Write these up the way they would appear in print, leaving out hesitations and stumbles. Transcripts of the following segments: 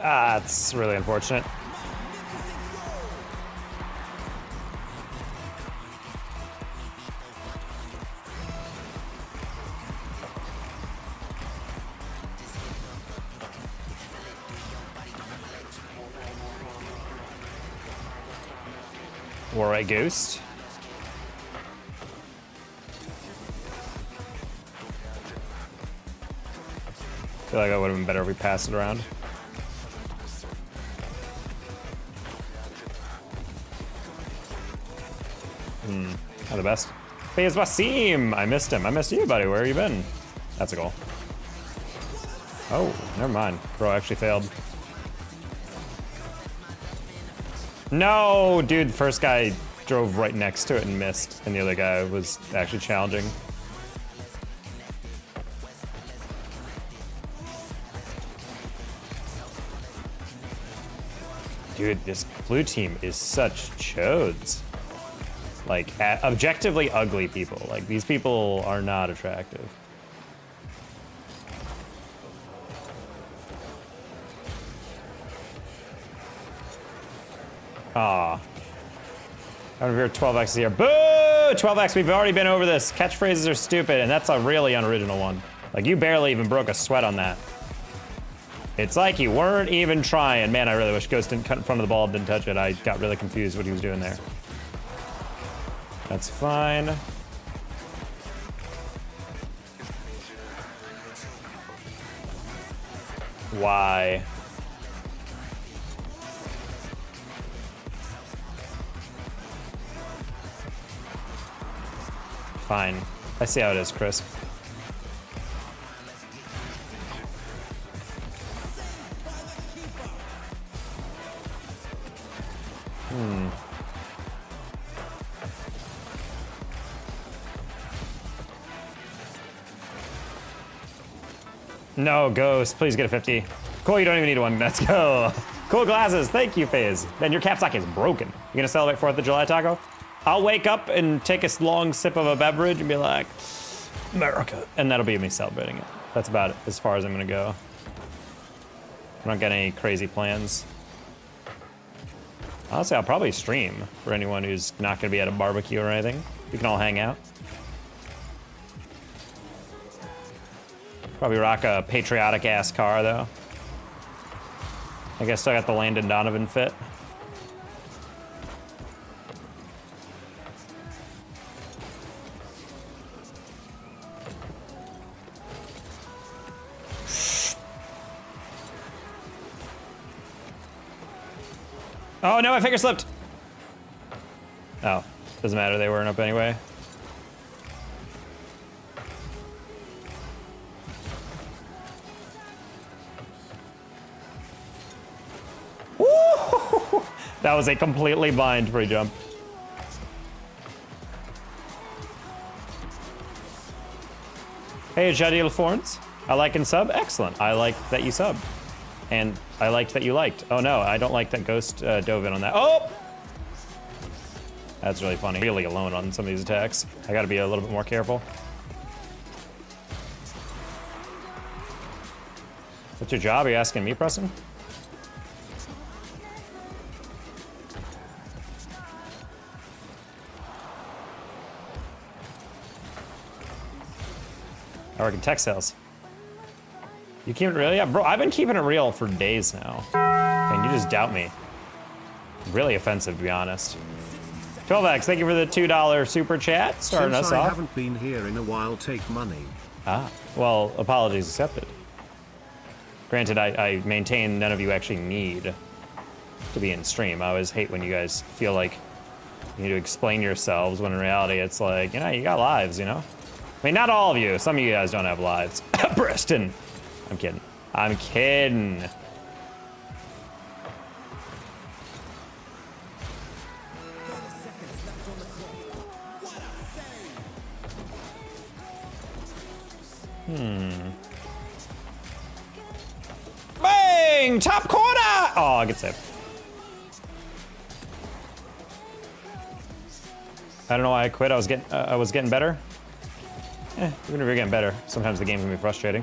Ah, it's really unfortunate. Or a ghost. I feel like it would have been better if we passed it around. Not the best. Hey, it's Wasim! I missed him. I missed you, buddy. Where have you been? That's a goal. Oh, never mind. Bro actually failed. No, dude, the first guy drove right next to it and missed, and the other guy was actually challenging. Dude, this blue team is such chodes. Like, objectively ugly people. Like, these people are not attractive. Aw. I'm here 12x here. Boo! 12x, we've already been over this. Catchphrases are stupid, and that's a really unoriginal one. Like, you barely even broke a sweat on that. It's like you weren't even trying. Man, I really wish Ghost didn't cut in front of the ball, didn't touch it. I got really confused what he was doing there. That's fine. Why? Fine. I see how it is, Crisp. No, Ghost, please get a 50. Cool, you don't even need one. Let's go. Cool glasses, thank you, FaZe. Man, your cap stock is broken. You gonna celebrate 4th of July, Taco? I'll wake up and take a long sip of a beverage and be like, America. And that'll be me celebrating it. That's about it, as far as I'm gonna go. I don't got any crazy plans. Honestly, I'll probably stream for anyone who's not gonna be at a barbecue or anything. We can all hang out. Probably rock a patriotic-ass car, though. I guess I got the Landon Donovan fit. Oh, no, my finger slipped. Oh, doesn't matter. They weren't up anyway. That was a completely blind free jump. Hey, Jadiel Forns. I like and sub. Excellent. I like that you sub. And I liked that you liked. Oh no, I don't like that Ghost dove in on that. Oh! That's really funny. Really alone on some of these attacks. I gotta be a little bit more careful. What's your job? Are you asking me, Preston? I work in tech sales. You keep it real? Yeah, bro, I've been keeping it real for days now. And you just doubt me. Really offensive, to be honest. 12x, thank you for the $2 super chat, starting us off. Since I haven't been here in a while, take money. Ah, well, apologies accepted. Granted, I maintain none of you actually need to be in stream. I always hate when you guys feel like you need to explain yourselves, when in reality it's like, you know, you got lives, you know? I mean, not all of you. Some of you guys don't have lives. Preston. I'm kidding. I'm kidding. Bang! Top corner! Oh, good save. I don't know why I quit. I was getting better. Even if you're getting better, sometimes the game can be frustrating.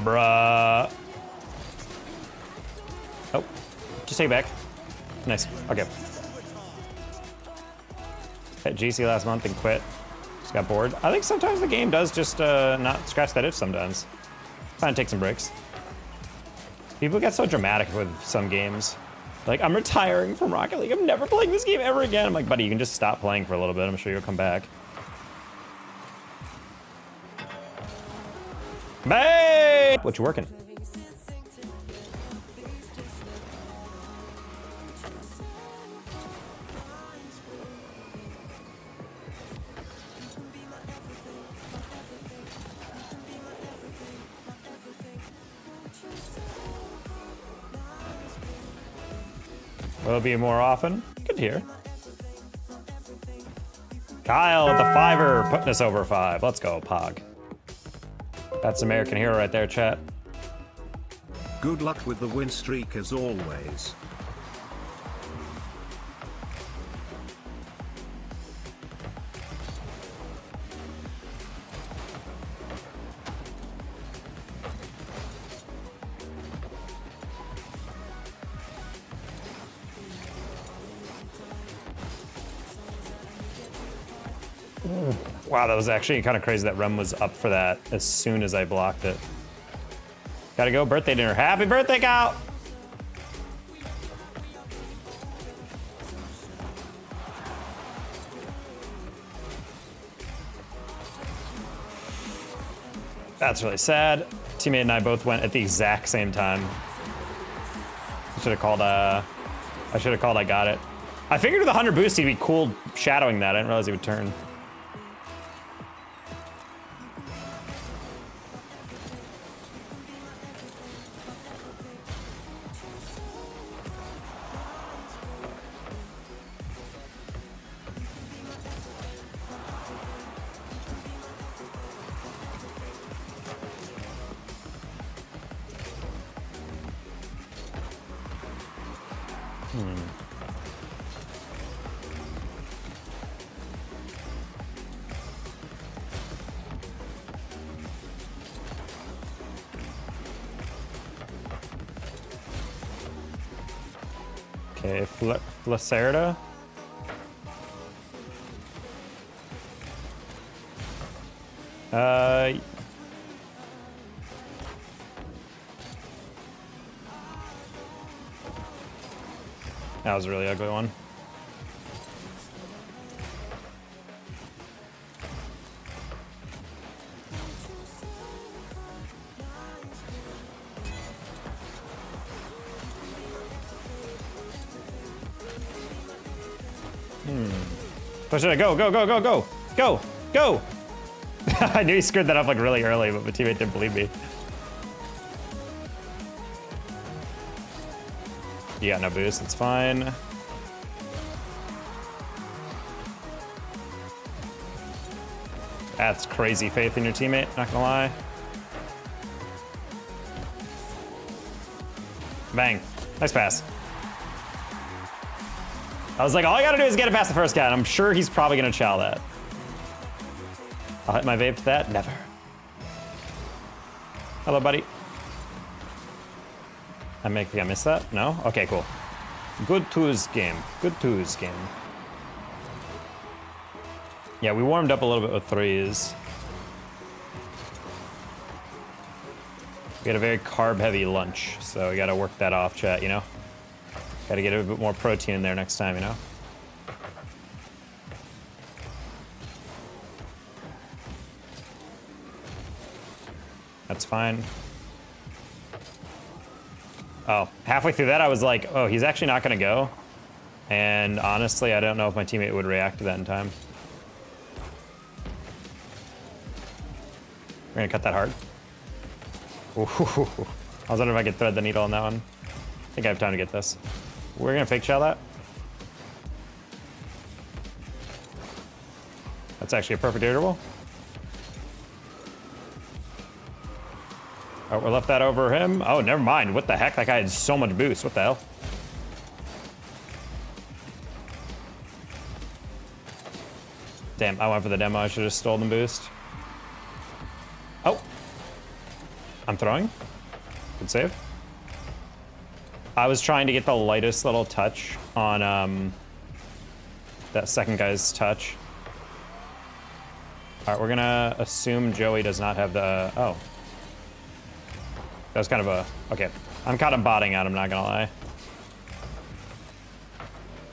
Bruh. Oh, just take it back. Nice. Okay. Hit GC last month and quit. Just got bored. I think sometimes the game does just not scratch that itch sometimes. Trying to take some breaks. People get so dramatic with some games. Like, I'm retiring from Rocket League. I'm never playing this game ever again. I'm like, buddy, you can just stop playing for a little bit. I'm sure you'll come back. Babe! What you working? Will it be more often? Good to hear. Kyle with the $5 putting us over 5. Let's go, Pog. That's American hero right there, chat. Good luck with the win streak as always. Wow, that was actually kind of crazy that Rem was up for that as soon as I blocked it. Gotta go, birthday dinner. Happy birthday, Kyle! That's really sad. Teammate and I both went at the exact same time. I should have called, I got it. I figured with 100 boost, he'd be cool shadowing that. I didn't realize he would turn. Okay, Flacerda. That was a really ugly one. Push it, go, go, go, go, go, go, go! I knew he screwed that up like really early, but my teammate didn't believe me. You got no boost, it's fine. That's crazy faith in your teammate, not gonna lie. Bang, nice pass. I was like, all I gotta do is get it past the first guy, and I'm sure he's probably gonna chow that. I'll hit my vape to that, never. Hello, buddy. I missed that? No? Okay, cool. Good twos game. Good twos game. Yeah, we warmed up a little bit with threes. We had a very carb-heavy lunch, so we gotta work that off, chat, you know? Gotta get a bit more protein in there next time, you know? That's fine. Oh, halfway through that, I was like, oh, he's actually not gonna go. And honestly, I don't know if my teammate would react to that in time. We're gonna cut that hard. Ooh, I was wondering if I could thread the needle on that one. I think I have time to get this. We're gonna fake shell that. That's actually a perfect irritable. Oh, we left that over him. Oh, never mind. What the heck? That guy had so much boost. What the hell? Damn, I went for the demo. I should have stolen the boost. Oh. I'm throwing. Good save. I was trying to get the lightest little touch on that second guy's touch. All right, we're gonna assume Joey does not have the, oh. That was kind of a, okay. I'm kind of botting out, I'm not gonna lie.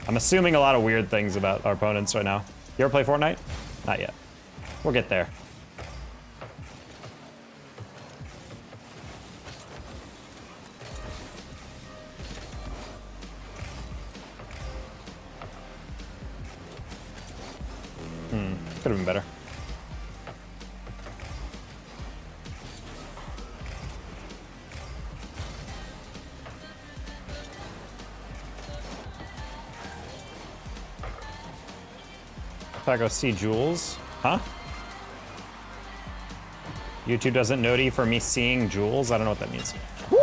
I'm assuming a lot of weird things about our opponents right now. You ever play Fortnite? Not yet. We'll get there. Could have been better. If I go see Jules, huh? YouTube doesn't noti for me seeing Jules? I don't know what that means. Whoop!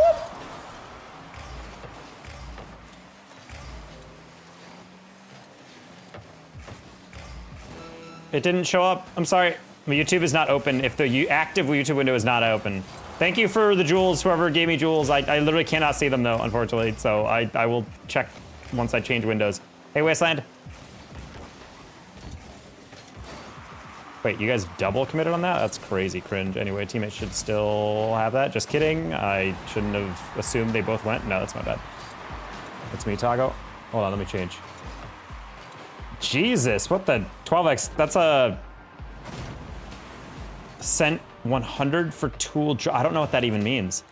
It didn't show up. I'm sorry. My YouTube is not open if the active YouTube window is not open. Thank you for the jewels, whoever gave me jewels. I literally cannot see them though, unfortunately. So I will check once I change windows. Hey, Wasteland. Wait, you guys double committed on that? That's crazy cringe. Anyway, teammates should still have that. Just kidding. I shouldn't have assumed they both went. No, that's my bad. That's me, Tago. Hold on, let me change. Jesus, what the 12x? That's a cent 100 for tool. I don't know what that even means.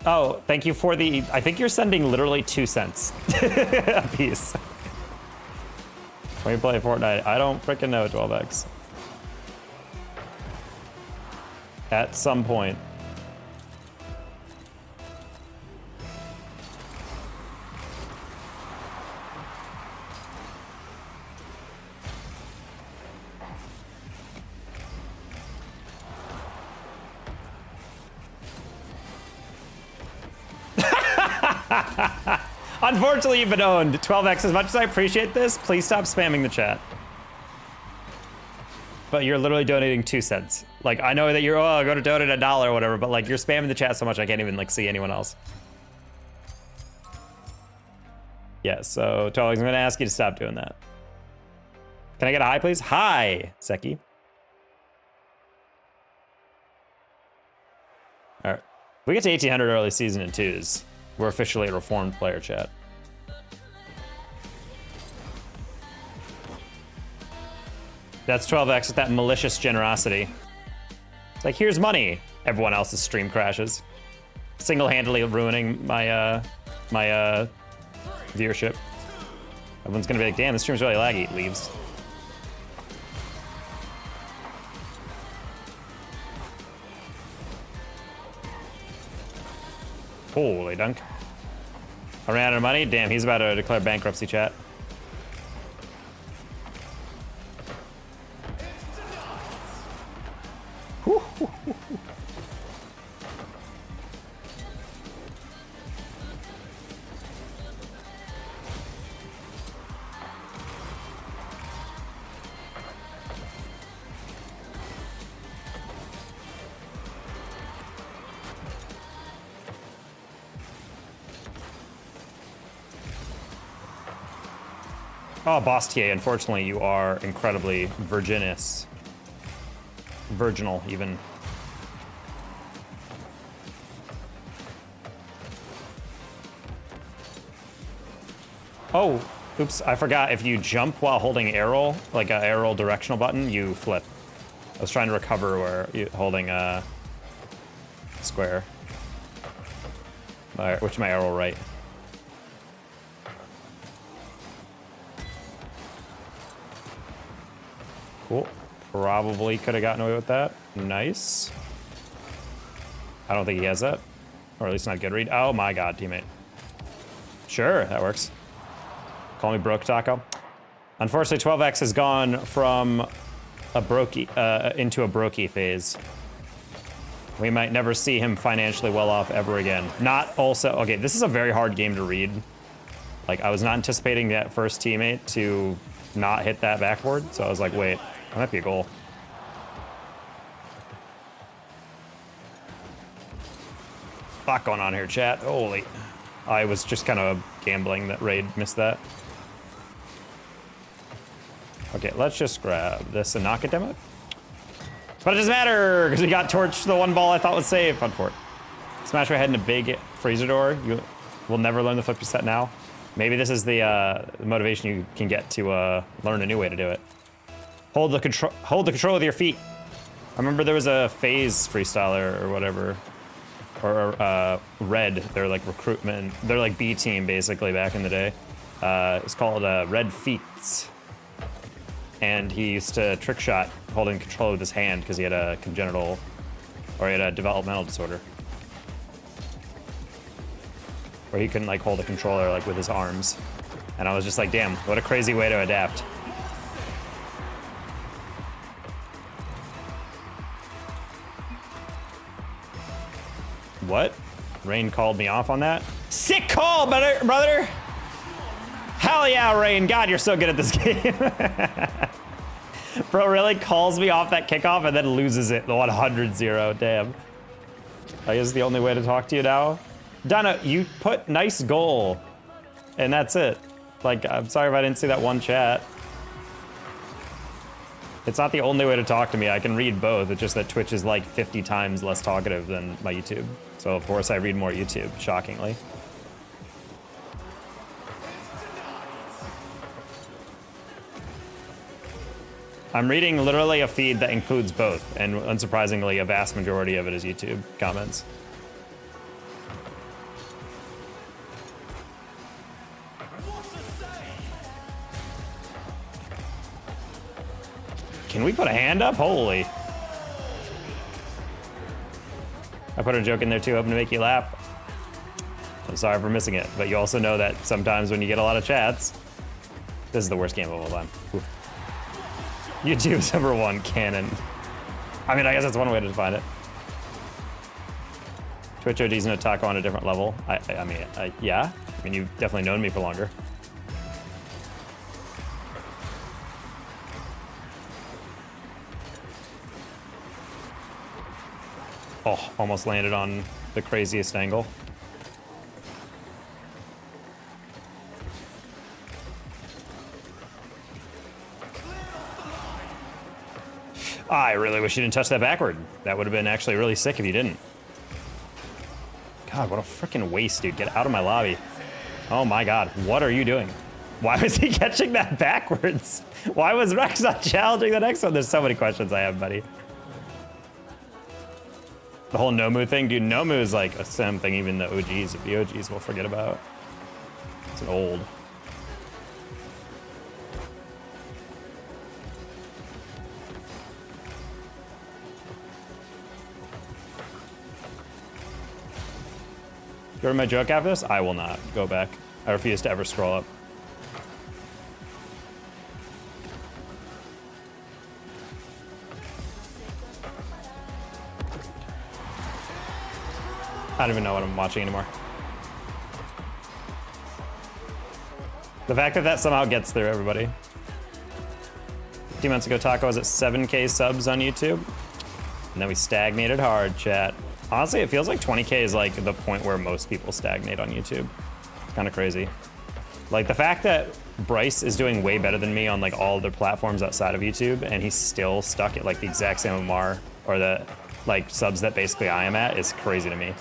Oh, thank you for the, I think you're sending literally 2 cents a piece. When you play Fortnite, I don't freaking know 12x. At some point. Unfortunately, you've been owned. 12x, as much as I appreciate this, please stop spamming the chat. But you're literally donating 2 cents. Like, I know that you're, oh, go to donate $1 or whatever, but like, you're spamming the chat so much I can't even like see anyone else. Yeah, so 12x, I'm gonna ask you to stop doing that. Can I get a hi, please? Hi, Seki. All right, if we get to 1800 early season in 2s, we're officially a reformed player, chat. That's 12x with that malicious generosity. It's like, here's money. Everyone else's stream crashes. Single-handedly ruining my my viewership. Everyone's gonna be like, damn, this stream's really laggy. Leaves. Holy dunk. I ran out of money? Damn, he's about to declare bankruptcy, chat. Oh, Bostier, unfortunately, you are incredibly virginous. Virginal, even. Oh, oops, I forgot. If you jump while holding arrow, like an arrow directional button, you flip. I was trying to recover where you're holding a square. Which is my arrow right? Cool. Probably could have gotten away with that. Nice. I don't think he has that. Or at least not good read. Oh my god, teammate. Sure, that works. Call me broke, Taco. Unfortunately, 12x has gone from a brokey into a brokey phase. We might never see him financially well off ever again. Not also, okay, this is a very hard game to read. Like, I was not anticipating that first teammate to not hit that backboard, so I was like, wait, that might be a goal. Lot going on here, chat. Holy. I was just kind of gambling that Raid missed that. Okay, let's just grab this and knock it down. But it doesn't matter, because we got torched the one ball I thought was safe. Fun for it. Smash my head in a big freezer door. You will never learn the flip reset now. Maybe this is the motivation you can get to learn a new way to do it. Hold the control with your feet. I remember there was a phase freestyler or whatever. Or Red, they're like recruitment. They're like B team basically back in the day. It's called Red Feats. And he used to trick shot holding control with his hand because he had a congenital, or he had a developmental disorder. Where he couldn't like hold a controller like with his arms. And I was just like, damn, what a crazy way to adapt. What? Rain called me off on that? Sick call, brother! Hell yeah, Rain. God, you're so good at this game. Bro really calls me off that kickoff and then loses it 100-0. Damn. I guess the only way to talk to you now. Donna, you put nice goal. And that's it. Like, I'm sorry if I didn't see that one chat. It's not the only way to talk to me. I can read both. It's just that Twitch is like 50 times less talkative than my YouTube. So of course I read more YouTube, shockingly. I'm reading literally a feed that includes both, and unsurprisingly, a vast majority of it is YouTube comments. Can we put a hand up? Holy. I put a joke in there too, hoping to make you laugh. I'm sorry for missing it, but you also know that sometimes when you get a lot of chats, this is the worst game of all time. Ooh. YouTube's #1 canon. I mean, I guess that's one way to define it. Twitch OG's no taco on a different level. I mean, yeah. I mean, you've definitely known me for longer. Oh, almost landed on the craziest angle. I really wish you didn't touch that backward. That would have been actually really sick if you didn't. God, what a freaking waste, dude. Get out of my lobby. Oh my God, what are you doing? Why was he catching that backwards? Why was Rex not challenging the next one? There's so many questions I have, buddy. The whole Nomu thing, dude, Nomu is like a sim thing even the OGs, if the OGs will forget about. It's an old. You heard my joke after this? I will not go back. I refuse to ever scroll up. I don't even know what I'm watching anymore. The fact that that somehow gets through everybody. 15 months ago, Taco was at 7K subs on YouTube. And then we stagnated hard, chat. Honestly, it feels like 20K is like the point where most people stagnate on YouTube. It's kind of crazy. Like the fact that Bryce is doing way better than me on like all the platforms outside of YouTube, and he's still stuck at like the exact same MR or the like subs that basically I am at is crazy to me.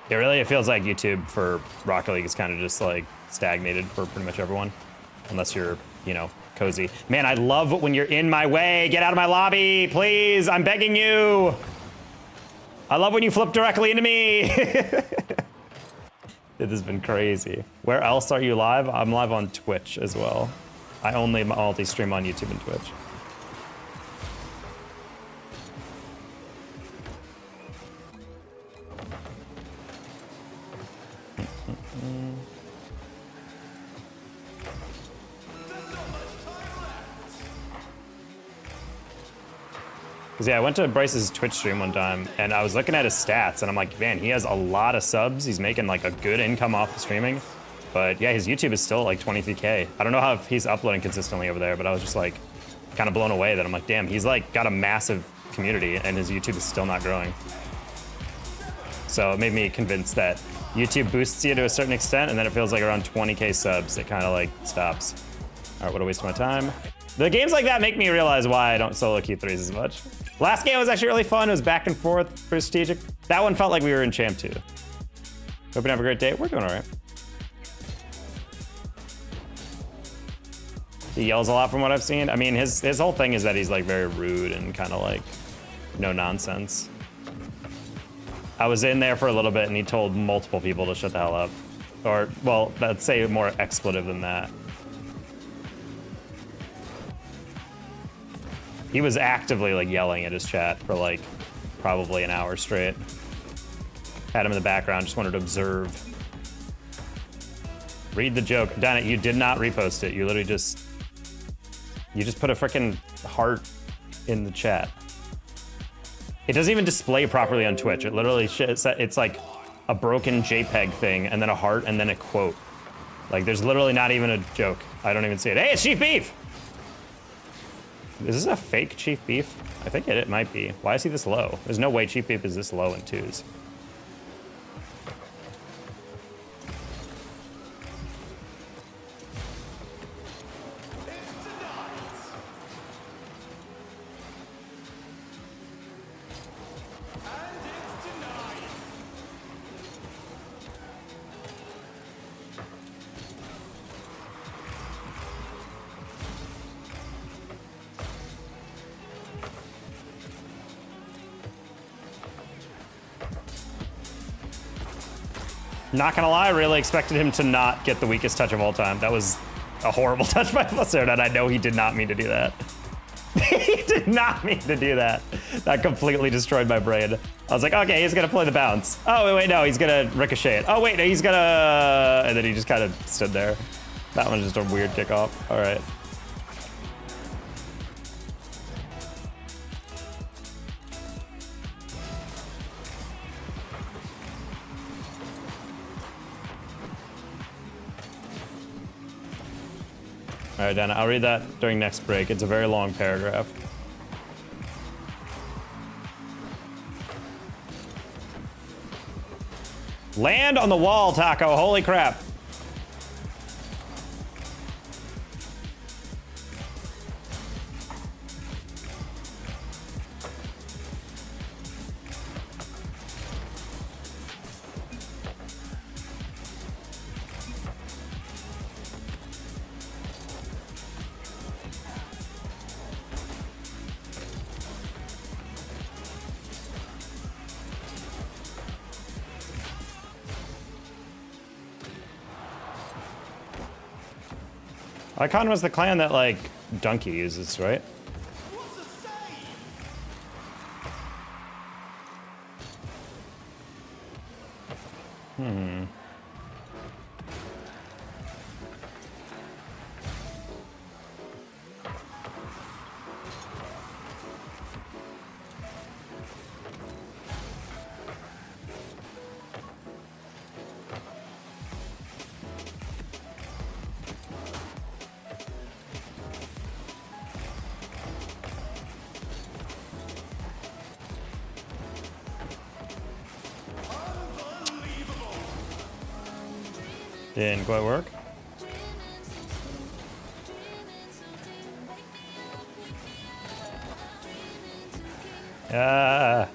It feels like YouTube for Rocket League is kind of just like stagnated for pretty much everyone, unless you're, you know, cozy. Man, I love when you're in my way. Get out of my lobby, please. I'm begging you. I love when you flip directly into me. It has been crazy. Where else are you live? I'm live on Twitch as well. I only multi-stream on YouTube and Twitch. Because yeah, I went to Bryce's Twitch stream one time, and I was looking at his stats, and I'm like, man, he has a lot of subs. He's making like a good income off of streaming. But yeah, his YouTube is still like 23K. I don't know how he's uploading consistently over there, but I was just like kind of blown away that I'm like, damn, he's like got a massive community, and his YouTube is still not growing. So it made me convinced that YouTube boosts you to a certain extent, and then it feels like around 20K subs, it kind of like stops. All right, what a waste of my time. The games like that make me realize why I don't solo Q3s as much. Last game was actually really fun. It was back and forth, pretty strategic. That one felt like we were in Champ 2. Hope you have a great day. We're doing all right. He yells a lot from what I've seen. I mean, his whole thing is that he's like very rude and kind of like no nonsense. I was in there for a little bit and he told multiple people to shut the hell up. Or, well, let's say more expletive than that. He was actively like yelling at his chat for like probably an hour straight. Had him in the background, just wanted to observe. Read the joke. Dana, you did not repost it. You literally just put a freaking heart in the chat. It doesn't even display properly on Twitch. It literally, it's like a broken JPEG thing and then a heart and then a quote. Like there's literally not even a joke. I don't even see it. Hey, it's Chief Beef! Is this a fake Chief Beef? I think it might be. Why is he this low? There's no way Chief Beef is this low in 2s. Not gonna lie, I really expected him to not get the weakest touch of all time. That was a horrible touch by Buster, and I know he did not mean to do that. He did not mean to do that. That completely destroyed my brain. I was like, okay, he's gonna play the bounce. Oh, wait, no, he's gonna ricochet it. Oh, wait, no, he's gonna... And then he just kind of stood there. That one's just a weird kickoff. All right. All right, Dana, I'll read that during next break. It's a very long paragraph. Land on the wall, Taco. Holy crap. Icon was the clan that, like, Donkey uses, right? Didn't quite work. Ah.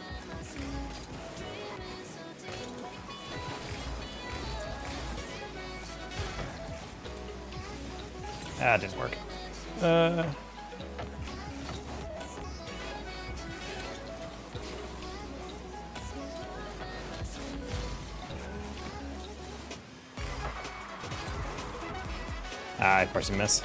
It didn't work. Of course you miss.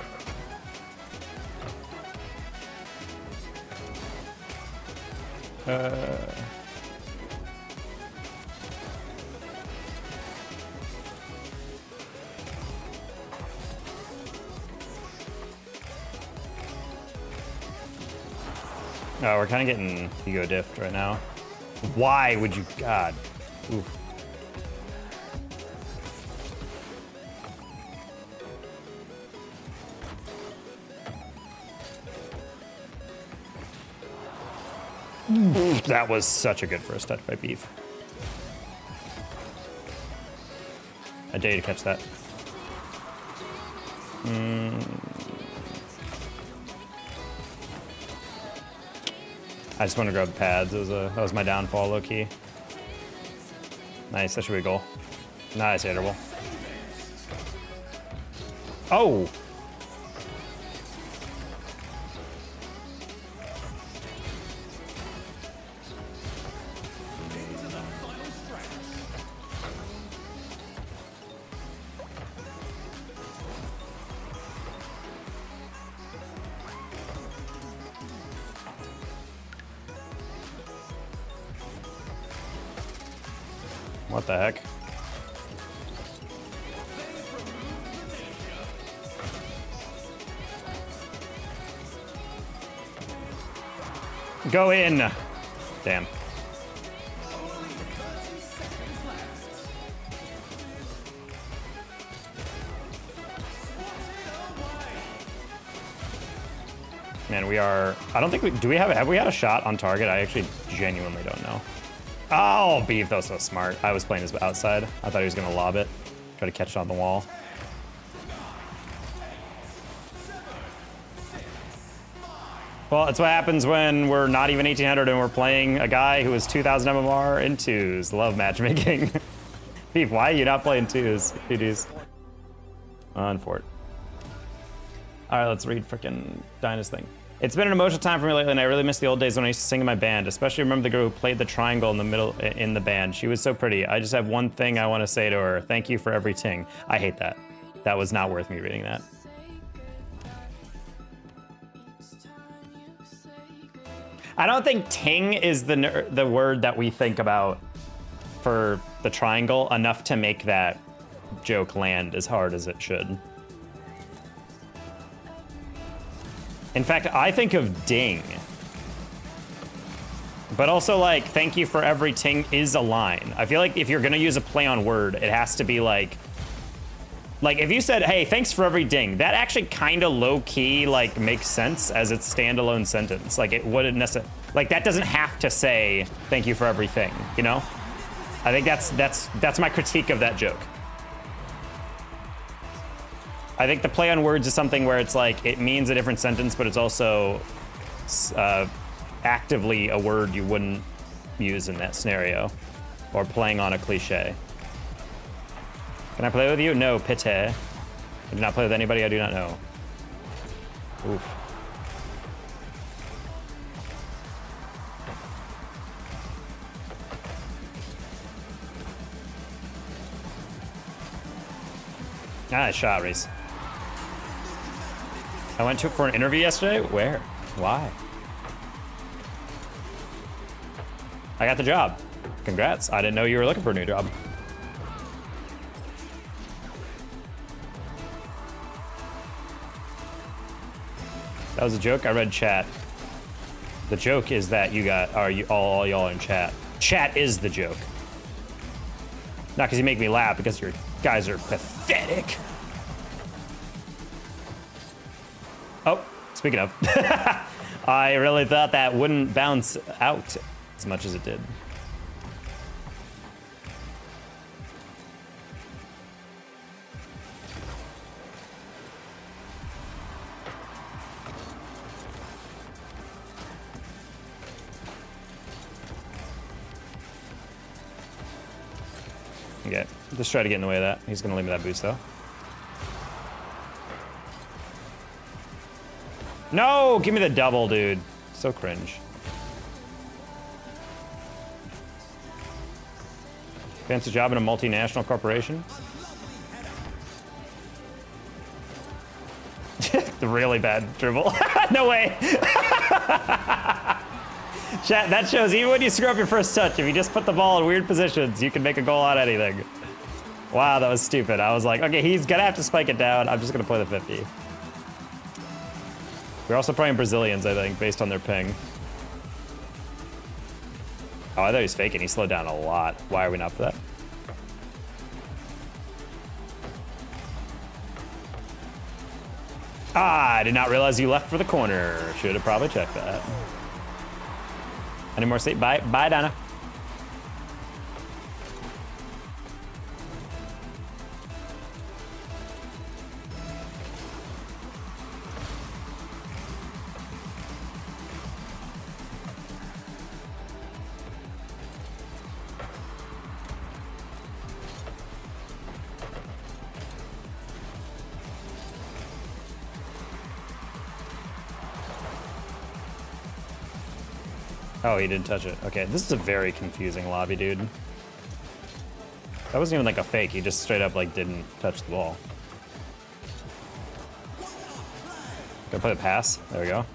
Oh, we're kind of getting ego diffed right now. Why would you? God. Oof. That was such a good first touch by Beef. I dare you to catch that. I just want to grab the pads. That was my downfall, low key. Nice, that should be a goal. Nice, hittable. Oh! What the heck? Go in! Damn. Man, we are... I don't think we... Have we had a shot on target? I actually genuinely don't know. Oh, Beef, that was so smart. I was playing this outside. I thought he was gonna lob it. Try to catch it on the wall. Well, it's what happens when we're not even 1800 and we're playing a guy who is 2000 MMR in twos. Love matchmaking. Beef, why are you not playing twos? TDs. On fort. All right, let's read frickin' Dinah's thing. It's been an emotional time for me lately, and I really miss the old days when I used to sing in my band. Especially remember the girl who played the triangle in the middle in the band. She was so pretty. I just have one thing I want to say to her. Thank you for every ting. I hate that. That was not worth me reading that. I don't think ting is the word that we think about for the triangle enough to make that joke land as hard as it should. In fact, I think of ding. But also, like, thank you for every ting is a line. I feel like if you're gonna use a play on word, it has to be like if you said, hey, thanks for every ding, that actually kind of low-key, like, makes sense as its standalone sentence. Like, it wouldn't necessarily, like, that doesn't have to say, thank you for everything, you know? I think that's my critique of that joke. I think the play on words is something where it's like, it means a different sentence, but it's also actively a word you wouldn't use in that scenario, or playing on a cliche. Can I play with you? No, pite. I do not play with anybody I do not know. Oof. Nice shot, Reese. I went for an interview yesterday. Where? Why? I got the job. Congrats. I didn't know you were looking for a new job. That was a joke. I read chat. The joke is that all y'all in chat. Chat is the joke. Not because you make me laugh, because your guys are pathetic. Oh, speaking of, I really thought that wouldn't bounce out as much as it did. Okay, just try to get in the way of that. He's gonna leave me that boost though. No, give me the double, dude. So cringe. Fancy job in a multinational corporation. The really bad dribble. No way. Chat, that shows even when you screw up your first touch, if you just put the ball in weird positions, you can make a goal on anything. Wow, that was stupid. I was like, okay, he's gonna have to spike it down. I'm just gonna play the 50. We're also playing Brazilians, I think, based on their ping. Oh, I thought he was faking. He slowed down a lot. Why are we not for that? Ah, I did not realize you left for the corner. Should have probably checked that. Any more sleep? Bye, Donna. Oh, he didn't touch it. Okay, this is a very confusing lobby, dude. That wasn't even like a fake. He just straight up like didn't touch the ball. Gonna play the pass. There we go.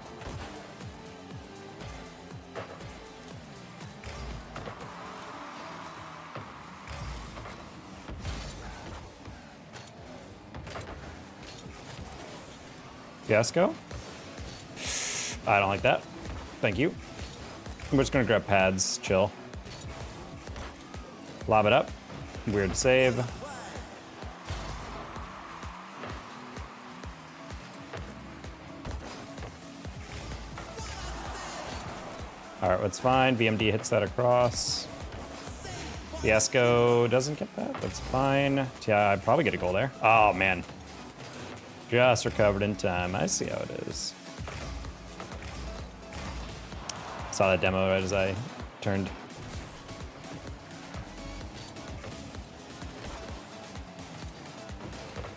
Fiasco? I don't like that. Thank you. I'm just gonna grab pads, chill. Lob it up. Weird save. Alright, that's fine. VMD hits that across. Fiasco doesn't get that. That's fine. Yeah, I'd probably get a goal there. Oh, man. Just recovered in time. I see how it is. Saw that demo right as I turned.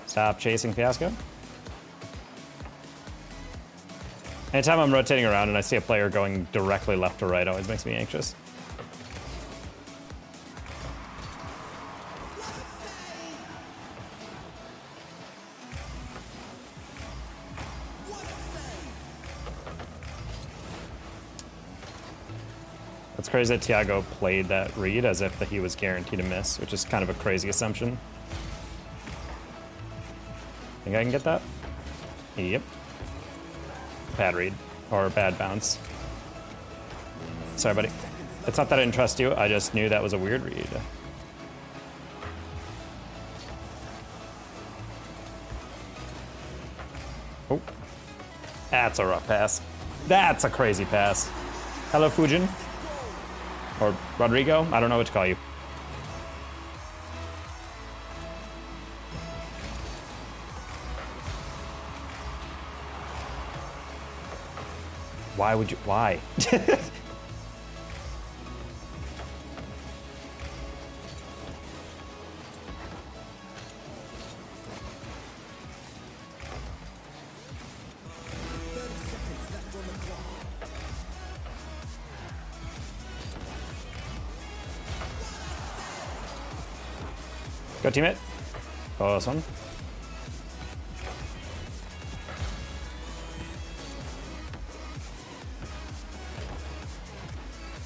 Stop chasing Fiasco. Anytime I'm rotating around and I see a player going directly left or right, always makes me anxious. It's crazy that Thiago played that read as if that he was guaranteed a miss, which is kind of a crazy assumption. Think I can get that? Yep. Bad read. Or bad bounce. Sorry, buddy. It's not that I didn't trust you, I just knew that was a weird read. Oh. That's a rough pass. That's a crazy pass. Hello, Fujin. Or Rodrigo? I don't know what to call you. Why would you? Why? Go teammate. Close one.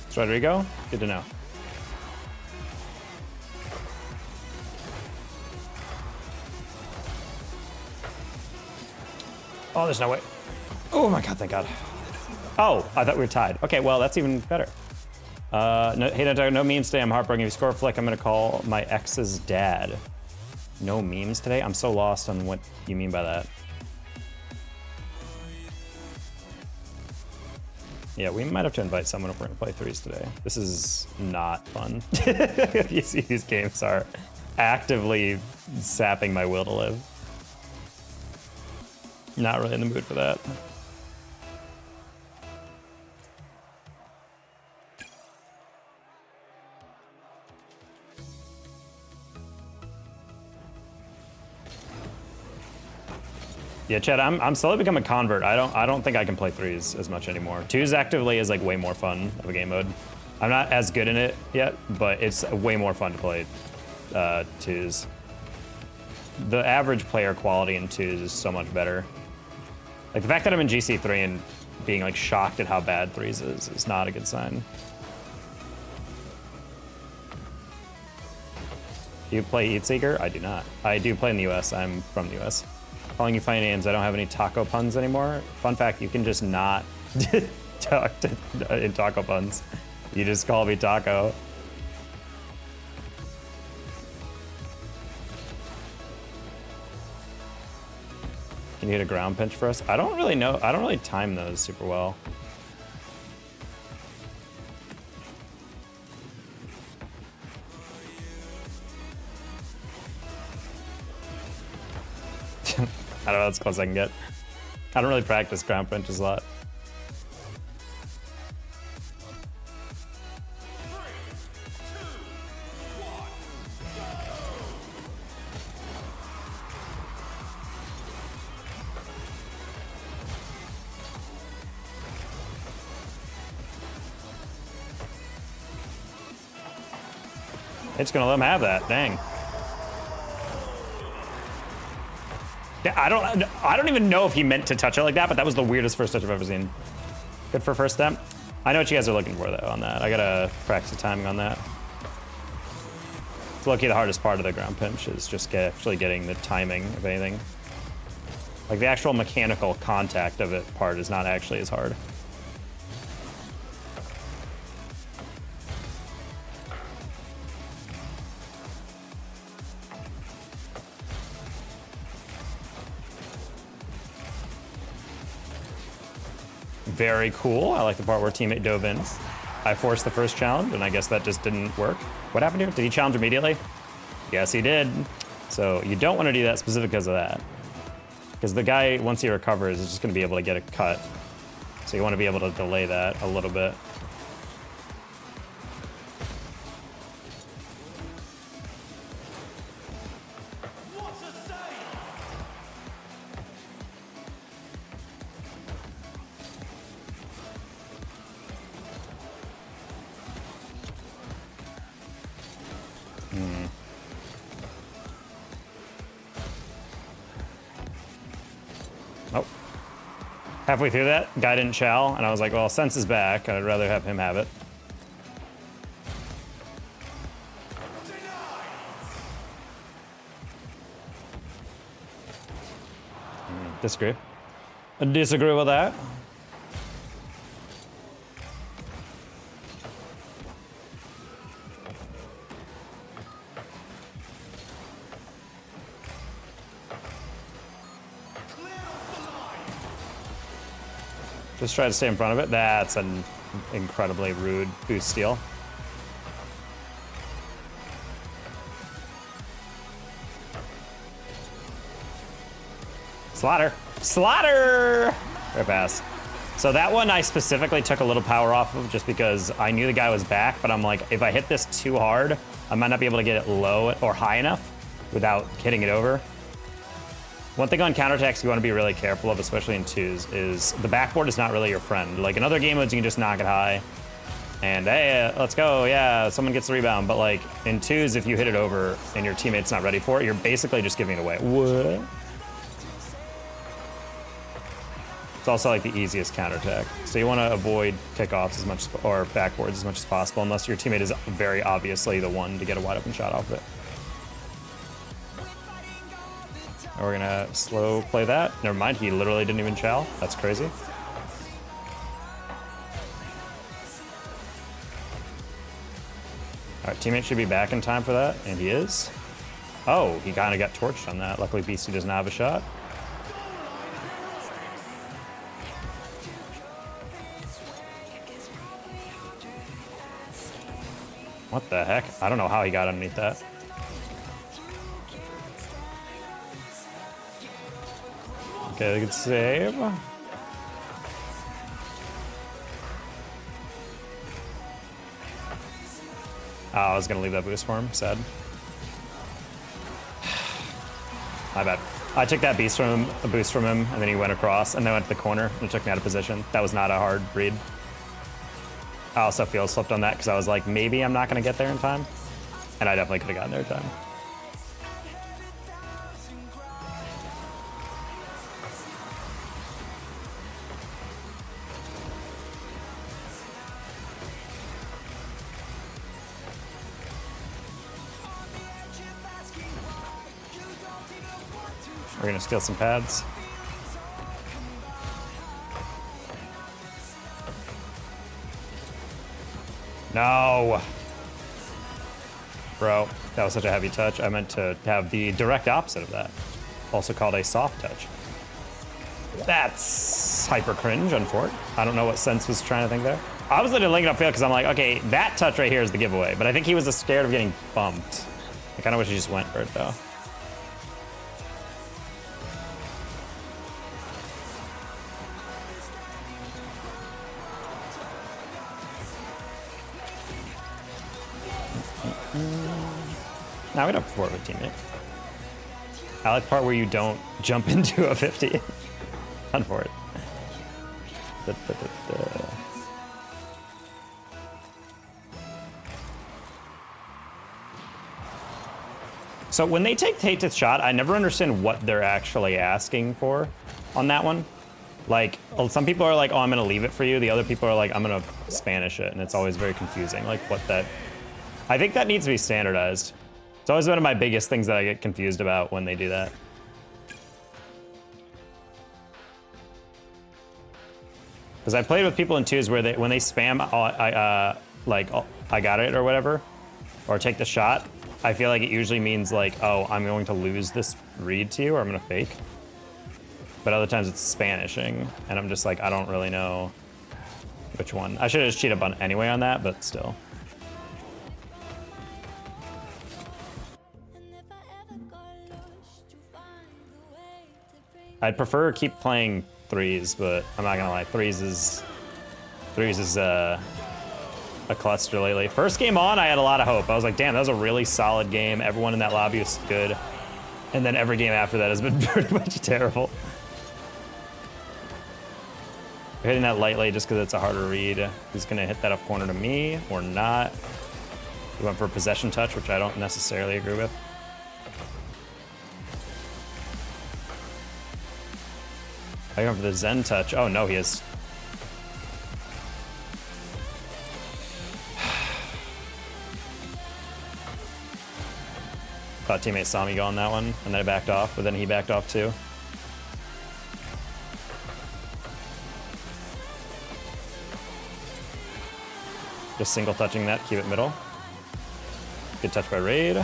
It's Rodrigo. Good to know. Oh, there's no way. Oh my god, thank god. Oh, I thought we were tied. Okay, well, that's even better. No, hey, no memes today. I'm heartbroken. If you score a flick, I'm gonna call my ex's dad. No memes today? I'm so lost on what you mean by that. Yeah, we might have to invite someone if we're gonna play threes today. This is not fun. You see, these games are actively sapping my will to live. Not really in the mood for that. Yeah, Chad, I'm slowly becoming a convert. I don't think I can play threes as much anymore. Twos actively is like way more fun of a game mode. I'm not as good in it yet, but it's way more fun to play twos. The average player quality in twos is so much better. Like the fact that I'm in GC3 and being like shocked at how bad threes is not a good sign. Do you play Eatseeker? I do not. I do play in the US. I'm from the US. Calling you funny names. I don't have any taco puns anymore. Fun fact, you can just not talk in taco puns. You just call me Taco. Can you hit a ground pinch for us? I don't really know. I don't really time those super well. I don't know, that's close I can get. I don't really practice ground punches a lot. It's gonna let him have that. Dang. Yeah, I don't even know if he meant to touch it like that, but that was the weirdest first touch I've ever seen. Good for first step. I know what you guys are looking for though on that. I gotta practice the timing on that. It's low-key the hardest part of the ground pinch is just actually getting the timing of anything. Like the actual mechanical contact of it part is not actually as hard. Very cool. I like the part where teammate dove in. I forced the first challenge, and I guess that just didn't work. What happened here? Did he challenge immediately? Yes, he did. So you don't want to do that specific because of that. Because the guy, once he recovers, is just going to be able to get a cut. So you want to be able to delay that a little bit. Oh. Halfway through that, guy didn't chow, and I was like, well, Sense is back. I'd rather have him have it. Disagree. I disagree with that. Just try to stay in front of it. That's an incredibly rude boost steal. Slaughter. Slaughter! Right pass. So that one I specifically took a little power off of just because I knew the guy was back, but I'm like, if I hit this too hard, I might not be able to get it low or high enough without hitting it over. One thing on counterattacks you want to be really careful of, especially in twos, is the backboard is not really your friend. Like in other game modes, you can just knock it high and hey, let's go, yeah, someone gets the rebound. But like in twos, if you hit it over and your teammate's not ready for it, you're basically just giving it away. What? It's also like the easiest counterattack. So you want to avoid kickoffs as much, or backboards as much as possible, unless your teammate is very obviously the one to get a wide open shot off of it. And we're gonna slow play that. Never mind, he literally didn't even chow. That's crazy. All right, teammate should be back in time for that, and he is. Oh, he kind of got torched on that. Luckily, BC doesn't have a shot. What the heck? I don't know how he got underneath that. Okay, good save. Oh, I was gonna leave that boost for him. Sad. My bad. I took that boost from him, and then he went across, and then went to the corner, and it took me out of position. That was not a hard read. I also feel slipped on that because I was like, maybe I'm not gonna get there in time, and I definitely could have gotten there in time. We're gonna steal some pads. No! Bro, that was such a heavy touch. I meant to have the direct opposite of that. Also called a soft touch. That's hyper cringe, unfortunately. I don't know what Sense was trying to think there. I was literally linking upfield because I'm like, okay, that touch right here is the giveaway. But I think he was just scared of getting bumped. I kind of wish he just went for it though. Now we don't have to forward with teammate. I like the part where you don't jump into a 50. Run for it. So when they take the shot, I never understand what they're actually asking for on that one. Like, some people are like, oh, I'm gonna leave it for you. The other people are like, I'm gonna Spanish it. And it's always very confusing, like what that, I think that needs to be standardized. It's always one of my biggest things that I get confused about when they do that. Because I played with people in twos where when they spam, I got it or whatever, or take the shot, I feel like it usually means like, oh, I'm going to lose this read to you, or I'm gonna fake. But other times it's Spanishing, and I'm just like, I don't really know which one. I should have just cheated on anyway on that, but still. I'd prefer keep playing threes, but I'm not gonna lie, threes is a cluster lately. First game on, I had a lot of hope. I was like, damn, that was a really solid game. Everyone in that lobby was good. And then every game after that has been pretty much terrible. Hitting that lightly just because it's a harder read. He's gonna hit that up corner to me or not. He went for a possession touch, which I don't necessarily agree with. I went for the Zen touch. Oh no, he is. Thought teammate saw me go on that one, and then I backed off, but then he backed off too. Just single touching that, keep it middle. Good touch by Raid.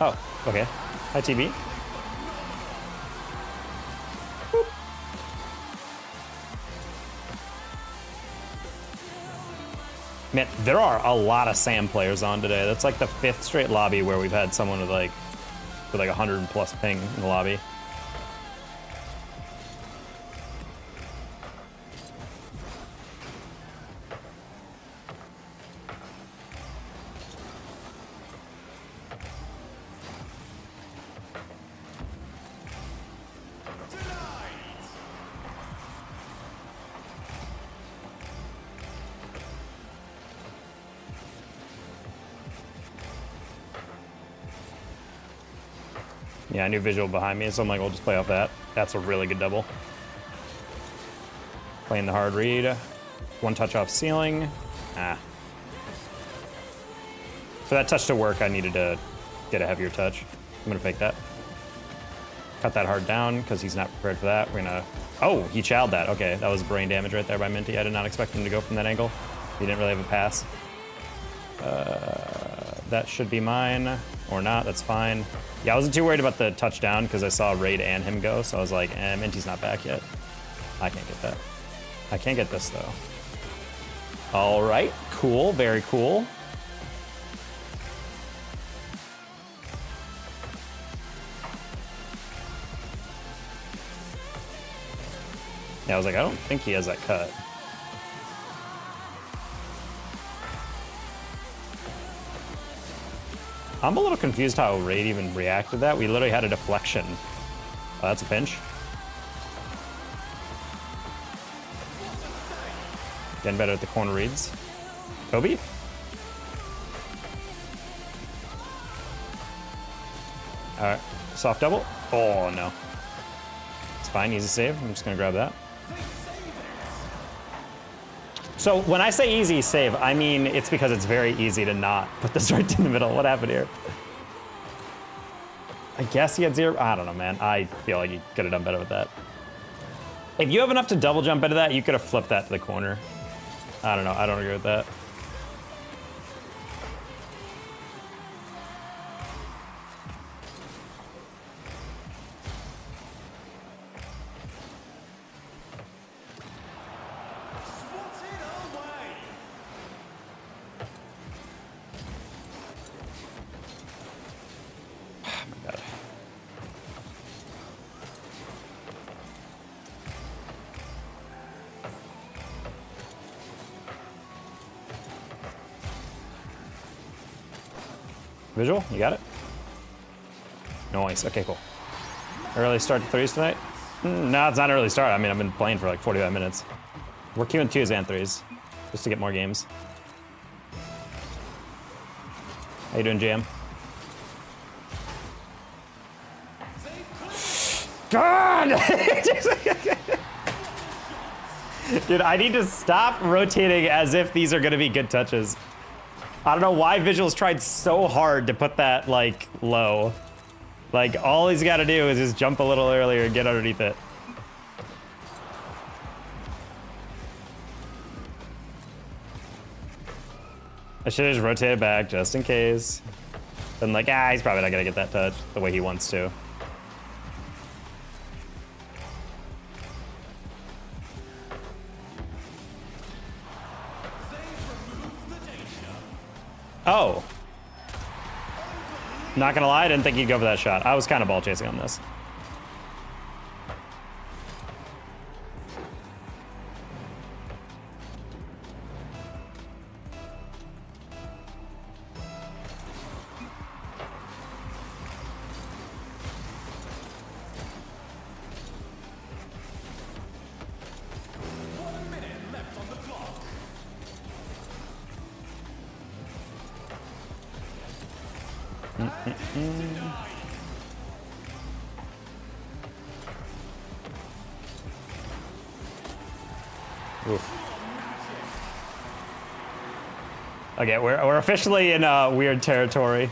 Oh, okay. Hi, TB. Boop. Man, there are a lot of Sam players on today. That's like the 5th straight lobby where we've had someone with like 100 plus ping in the lobby. Yeah, I knew visual behind me, so I'm like, we'll just play off that. That's a really good double. Playing the hard read. One touch off ceiling. Ah. For that touch to work, I needed to get a heavier touch. I'm gonna fake that. Cut that hard down, because he's not prepared for that. We're gonna... Oh, he chowed that. Okay, that was brain damage right there by Minty. I did not expect him to go from that angle. He didn't really have a pass. That should be mine. Or not, that's fine. Yeah, I wasn't too worried about the touchdown because I saw Raid and him go, so I was like, Minty's not back yet. I can't get that. I can't get this, though. All right, cool, very cool. Yeah, I was like, I don't think he has that cut. I'm a little confused how Raid even reacted to that. We literally had a deflection. Oh, that's a pinch. Getting better at the corner reads. Kobe? Alright, soft double. Oh, no. It's fine, easy save. I'm just gonna grab that. So when I say easy save, I mean it's because it's very easy to not put this right in the middle. What happened here? I guess he had 0. I don't know, man. I feel like he could have done better with that. If you have enough to double jump into that, you could have flipped that to the corner. I don't know. I don't agree with that. Visual, you got it? Nice, okay, cool. Early start to threes tonight? No, it's not an early start. I mean, I've been playing for like 45 minutes. We're queuing twos and threes, just to get more games. How you doing, Jam? God! Dude, I need to stop rotating as if these are gonna be good touches. I don't know why Visuals tried so hard to put that, like, low. Like, all he's gotta do is just jump a little earlier and get underneath it. I should have just rotated back just in case. Then like, he's probably not gonna get that touch the way he wants to. Oh. Not gonna lie, I didn't think he'd go for that shot. I was kind of ball chasing on this. Oof. Okay, we're officially in weird territory.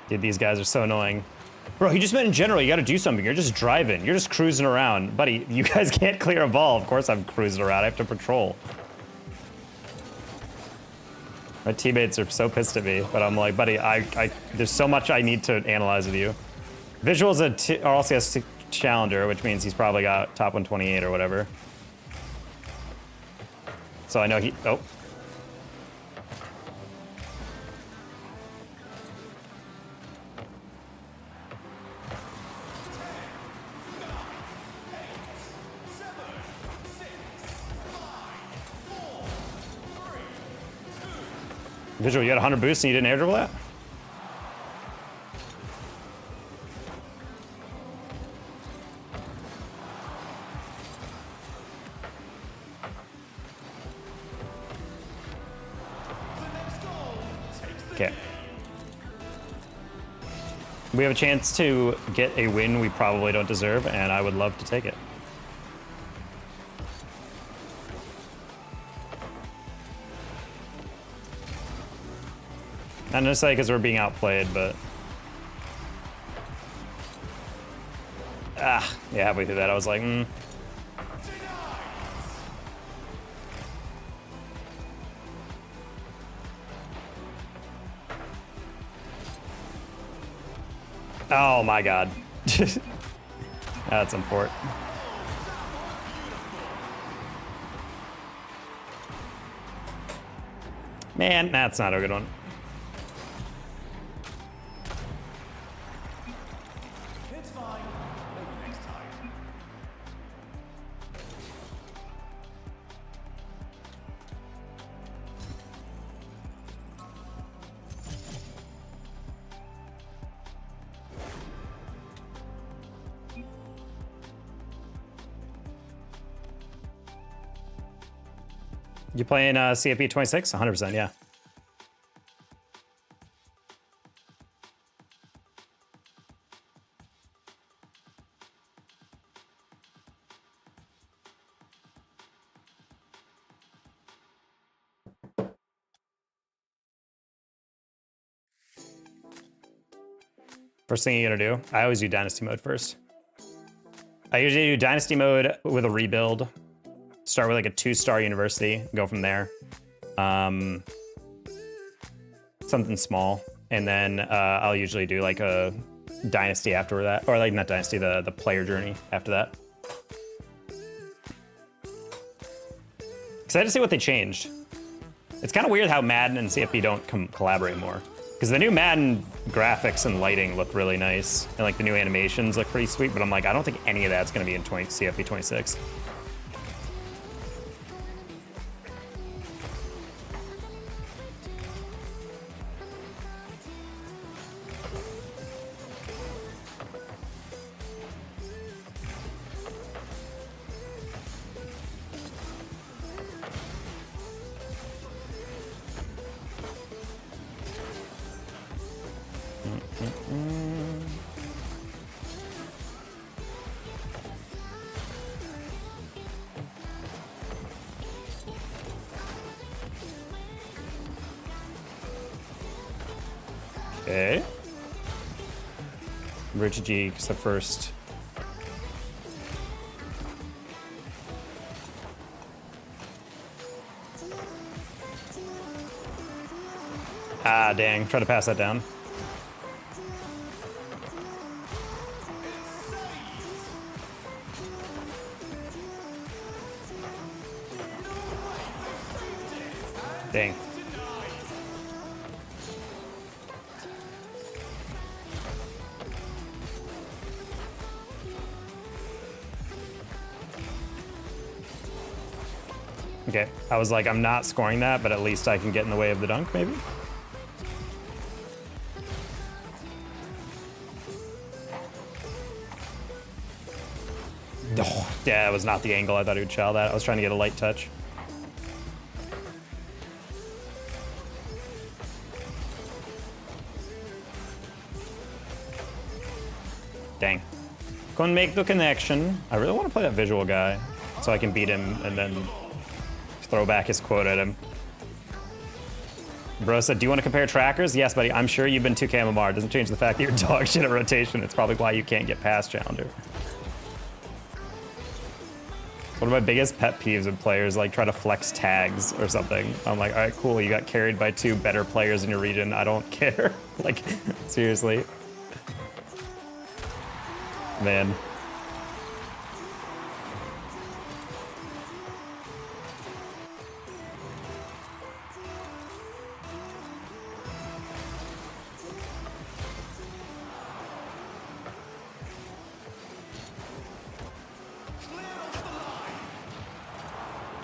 Dude, these guys are so annoying. Bro, he just meant in general, you gotta do something. You're just driving. You're just cruising around. Buddy, you guys can't clear a ball. Of course I'm cruising around. I have to patrol. My teammates are so pissed at me, but I'm like, buddy, there's so much I need to analyze with you. Visual's a RLCS challenger, which means he's probably got top 128 or whatever. So I know he, oh. Visual, you had 100 boosts and you didn't air dribble that? Okay. We have a chance to get a win we probably don't deserve, and I would love to take it. Not necessarily because we're being outplayed, but... yeah, halfway through that I was like, Oh my god. That's unfortunate. Man, that's not a good one. It's fine. Maybe next time. You playing CFP 26? 100%, yeah. First thing you're gonna do, I always do Dynasty mode first. I usually do Dynasty mode with a rebuild. Start with like a 2-star university, go from there. Something small. And then I'll usually do like a Dynasty after that. Or like not Dynasty, the player journey after that. Excited to see what they changed. It's kind of weird how Madden and CFP don't collaborate more. Because the new Madden graphics and lighting look really nice. And like the new animations look pretty sweet, but I'm like, I don't think any of that's gonna be in CFP 26. Okay. Rich G, the first. Ah, dang. Try to pass that down. Dang. Okay, I was like, I'm not scoring that, but at least I can get in the way of the dunk, maybe? Oh, yeah, that was not the angle I thought he would chow that. I was trying to get a light touch. Dang. Couldn't make the connection. I really want to play that visual guy so I can beat him and then throw back his quote at him. Bro said, do you want to compare trackers? Yes, buddy. I'm sure you've been 2K MMR. Doesn't change the fact that you're dog shit at rotation. It's probably why you can't get past Challenger. One of my biggest pet peeves when players like try to flex tags or something. I'm like, all right, cool. You got carried by 2 better players in your region. I don't care. Like, seriously. Man.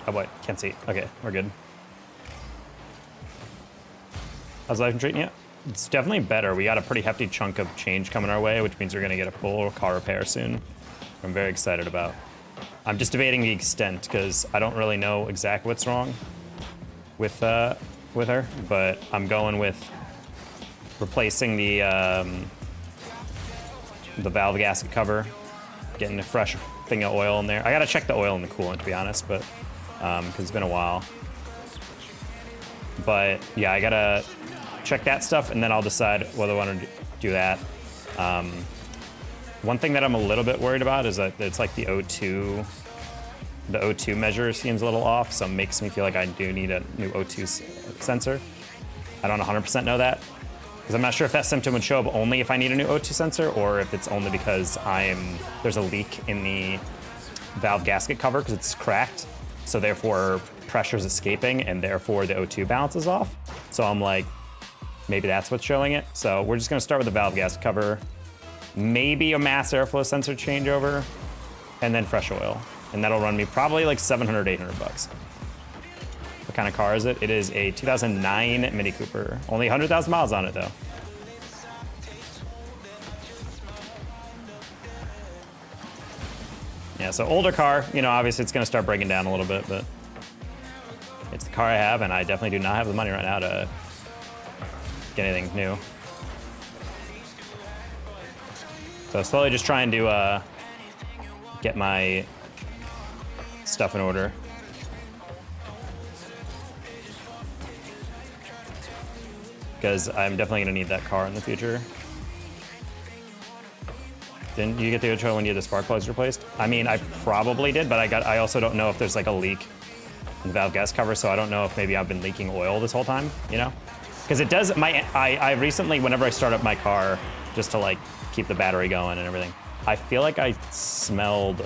Oh boy, can't see. Okay, we're good. How's life treating you? It's definitely better. We got a pretty hefty chunk of change coming our way, which means we're gonna get a full car repair soon. I'm very excited about. I'm just debating the extent because I don't really know exactly what's wrong with her, but I'm going with replacing the valve gasket cover, getting a fresh thing of oil in there. I gotta check the oil in the coolant to be honest, but because it's been a while. But yeah, I gotta check that stuff and then I'll decide whether I want to do that. One thing that I'm a little bit worried about is that it's like the O2 measure seems a little off, so it makes me feel like I do need a new O2 sensor. I don't 100% know that because I'm not sure if that symptom would show up only if I need a new O2 sensor or if it's only because there's a leak in the valve gasket cover because it's cracked. So therefore pressure is escaping and therefore the O2 balance is off. So I'm like, maybe that's what's showing it. So we're just gonna start with the valve gasket cover, maybe a mass airflow sensor changeover, and then fresh oil. And that'll run me probably like 700, 800 bucks. What kind of car is it? It is a 2009 Mini Cooper. Only 100,000 miles on it though. Yeah, so older car, you know, obviously it's gonna start breaking down a little bit, but it's the car I have, and I definitely do not have the money right now to get anything new. So slowly just trying to get my stuff in order. Because I'm definitely gonna need that car in the future. Didn't you get the intro when you had the spark plugs replaced? I mean, I probably did, but I also don't know if there's like a leak in the valve gas cover, so I don't know if maybe I've been leaking oil this whole time, you know? Because it does, I recently, whenever I start up my car, just to like keep the battery going and everything, I feel like it smells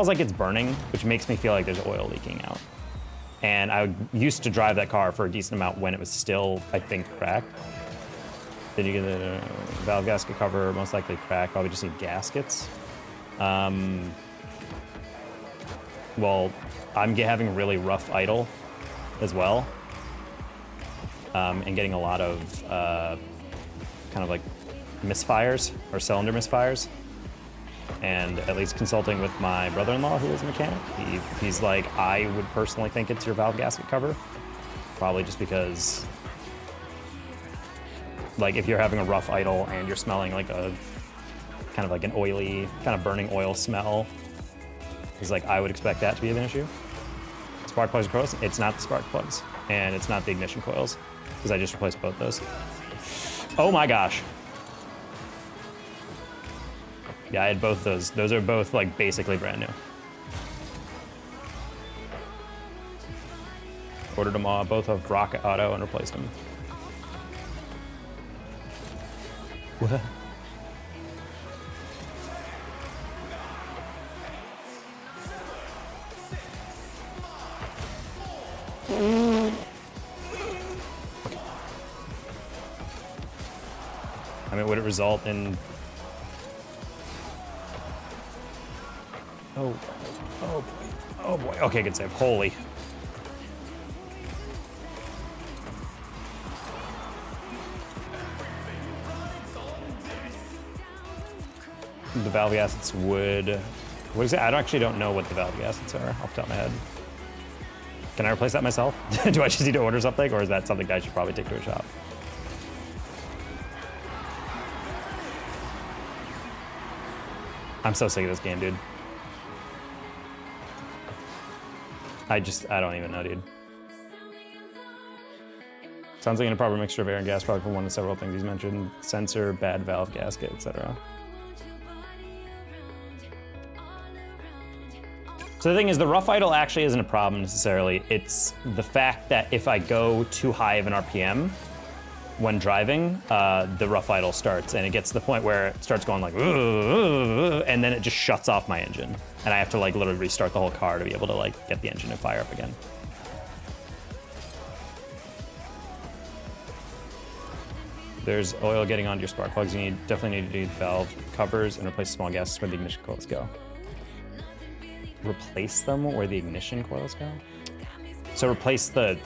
like it's burning, which makes me feel like there's oil leaking out. And I used to drive that car for a decent amount when it was still, I think, cracked. Then you get the valve gasket cover, most likely cracked, probably just need gaskets. Well, I'm having really rough idle as well. And getting a lot of kind of like misfires or cylinder misfires. And at least consulting with my brother-in-law, who is a mechanic, he's like, I would personally think it's your valve gasket cover. Probably just because, like, if you're having a rough idle and you're smelling like a kind of like an oily, kind of burning oil smell, he's like, I would expect that to be an issue. Spark plugs are close. It's not the spark plugs, and it's not the ignition coils, because I just replaced both those. Oh my gosh. Yeah, I had both those. Those are both like basically brand new. Ordered them all, both of Rocket Auto, and replaced them. What? I mean, would it result in... Oh, oh boy, oh boy. Okay, good save. Holy. The valve gaskets would... What is it? I actually don't know what the valve gaskets are off the top of my head. Can I replace that myself? Do I just need to order something, or is that something I should probably take to a shop? I'm so sick of this game, dude. I don't even know, dude. Sounds like an improper mixture of air and gas, probably from one of several things he's mentioned. Sensor, bad valve gasket, etc. So the thing is, the rough idle actually isn't a problem necessarily. It's the fact that if I go too high of an RPM when driving, the rough idle starts, and it gets to the point where it starts going like, and then it just shuts off my engine, and I have to like literally restart the whole car to be able to like get the engine to fire up again. There's oil getting onto your spark plugs. You definitely need to do valve covers and replace small gaskets where the ignition coils go. Replace them where the ignition coils go? So replace the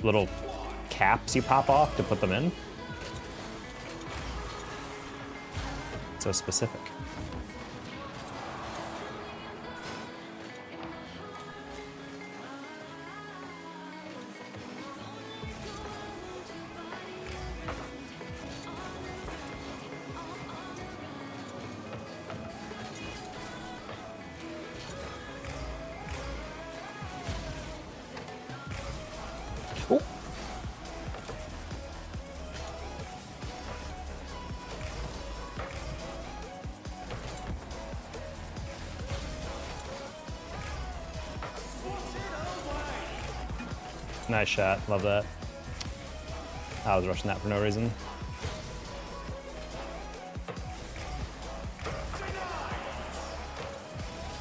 little caps you pop off to put them in? So specific. Oh. Nice shot, love that. I was rushing that for no reason.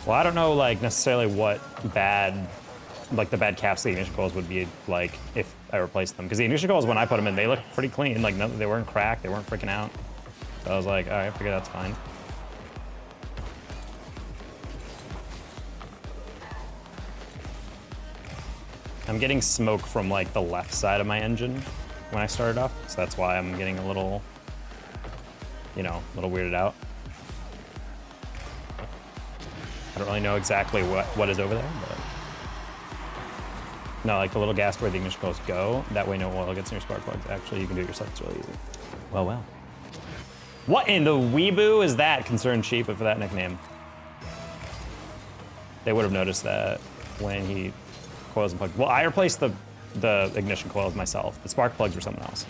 Well, I don't know, like, necessarily what bad, like, the bad caps the ignition coils would be like if I replaced them. Because the ignition coils, when I put them in, they looked pretty clean. Like, no, they weren't cracked, they weren't freaking out. So I was like, all right, I figure that's fine. I'm getting smoke from like the left side of my engine when I started off, so that's why I'm getting a little, you know, a little weirded out. I don't really know exactly what is over there, but no, like the little gas where the ignition coils go, that way no oil gets in your spark plugs. Actually, you can do it yourself, it's really easy. Well, well. What in the weeboo is that, Concerned Sheep, for that nickname? They would have noticed that when he coils and plugs. Well, I replaced the ignition coils myself. The spark plugs were something else.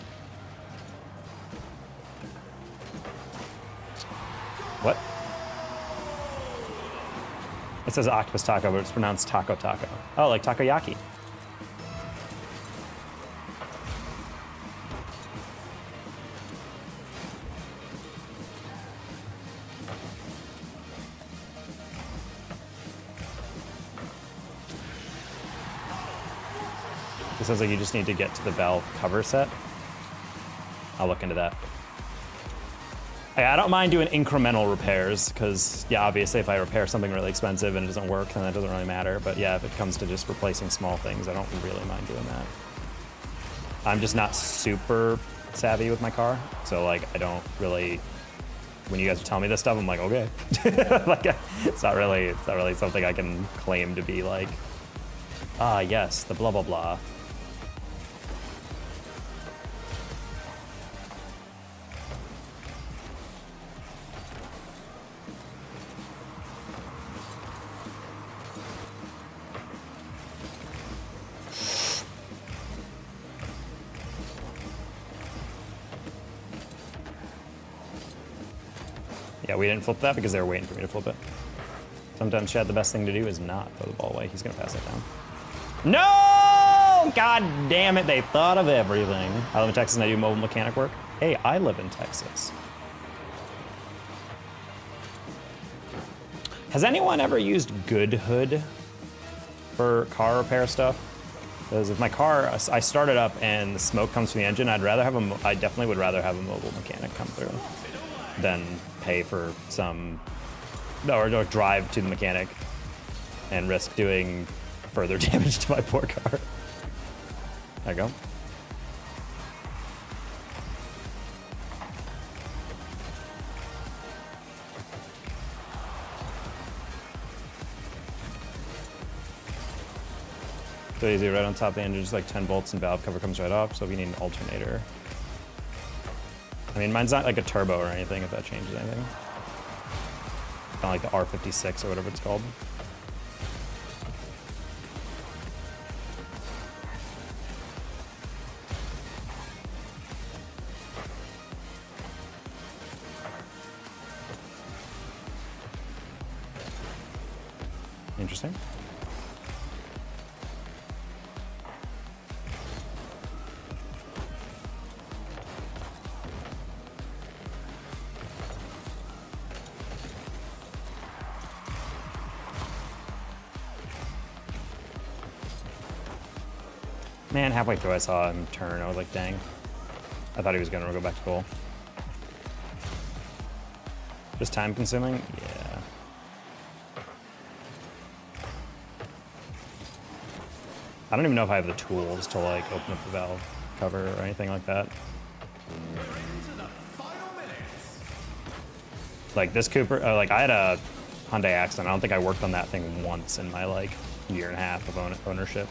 What? It says octopus taco, but it's pronounced taco taco. Oh, like takoyaki. It sounds like you just need to get to the valve cover set. I'll look into that. I don't mind doing incremental repairs, because, yeah, obviously if I repair something really expensive and it doesn't work, then that doesn't really matter. But yeah, if it comes to just replacing small things, I don't really mind doing that. I'm just not super savvy with my car, so like I don't really, when you guys are telling me this stuff, I'm like, okay. Like, it's not really something I can claim to be like, ah, yes, the blah, blah, blah. Yeah, we didn't flip that because they were waiting for me to flip it. Sometimes, Chad, the best thing to do is not throw the ball away. He's gonna pass that down. No! God damn it, they thought of everything. I live in Texas and I do mobile mechanic work. Hey, I live in Texas. Has anyone ever used Good Hood for car repair stuff? Because if my car, I start it up and the smoke comes from the engine, I definitely would rather have a mobile mechanic come through than pay for some, or drive to the mechanic and risk doing further damage to my poor car. There you go. So easy, right on top of the engine, just like 10 volts and valve cover comes right off. So if you need an alternator. I mean, mine's not like a turbo or anything, if that changes anything. Kind of like the R56 or whatever it's called. Interesting. Man, halfway through I saw him turn. I was like, dang. I thought he was gonna go back to goal. Just time consuming? Yeah. I don't even know if I have the tools to like open up the valve cover or anything like that. Like this Cooper, like I had a Hyundai Accent. I don't think I worked on that thing once in my like year and a half of ownership.